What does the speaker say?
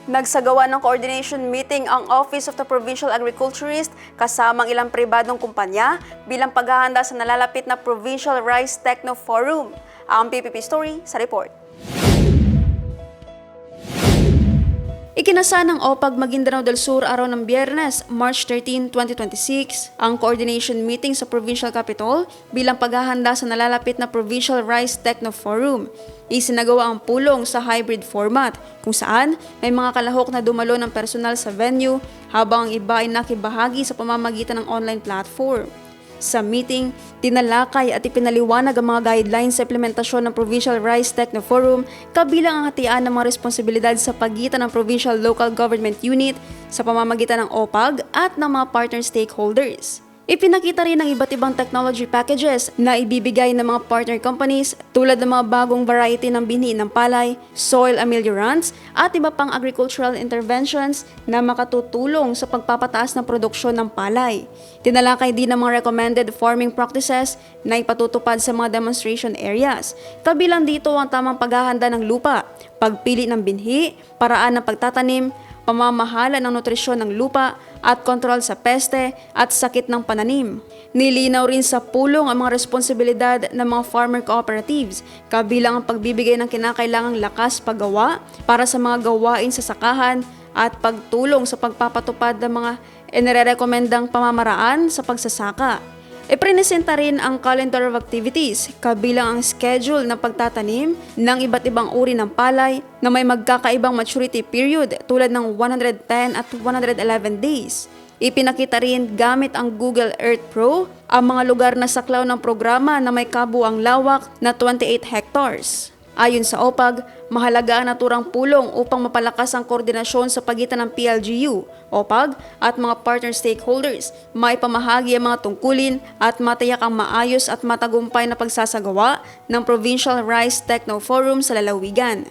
Nagsagawa ng coordination meeting ang Office of the Provincial Agriculturist kasamang ilang pribadong kumpanya bilang paghahanda sa nalalapit na Provincial Rice Techno Forum. Ang PPP Story sa report. Ikinasa ng OPAG Maguindanao del Sur araw ng Biyernes, March 13, 2026, ang coordination meeting sa Provincial Capitol bilang paghahanda sa nalalapit na Provincial Rice Techno Forum. Isinagawa ang pulong sa hybrid format kung saan may mga kalahok na dumalo ng personal sa venue habang ang iba ay nakibahagi sa pamamagitan ng online platform. Sa meeting, tinalakay at ipinaliwanag ang mga guidelines sa implementasyon ng Provincial Rice Techno Forum kabilang ang hatian ng mga responsibilidad sa pagitan ng Provincial Local Government Unit sa pamamagitan ng OPAG at ng mga partner stakeholders. Ipinakita rin ang iba't ibang technology packages na ibibigay ng mga partner companies tulad ng mga bagong variety ng binhi ng palay, soil ameliorants at iba pang agricultural interventions na makatutulong sa pagpapataas ng produksyon ng palay. Tinalakay din ang mga recommended farming practices na ipatutupad sa mga demonstration areas. Kabilang dito ang tamang paghahanda ng lupa, pagpili ng binhi, paraan ng pagtatanim, pamamahala ng nutrisyon ng lupa at kontrol sa peste at sakit ng pananim. Nilinaw rin sa pulong ang mga responsibilidad ng mga farmer cooperatives, kabilang ang pagbibigay ng kinakailangang lakas paggawa para sa mga gawain sa sakahan at pagtulong sa pagpapatupad ng mga inirerekomendang pamamaraan sa pagsasaka. Iprinesenta rin ang calendar of activities, kabilang ang schedule ng pagtatanim ng iba't ibang uri ng palay na may magkakaibang maturity period tulad ng 110 at 111 days. Ipinakita rin gamit ang Google Earth Pro ang mga lugar na saklaw ng programa na may kabuang lawak na 28 hectares. Ayon sa OPAG, mahalaga ang naturang pulong upang mapalakas ang koordinasyon sa pagitan ng PLGU, OPAG at mga partner stakeholders, maipamahagi ang mga tungkulin at matiyak ang maayos at matagumpay na pagsasagawa ng Provincial Rice Techno Forum sa lalawigan.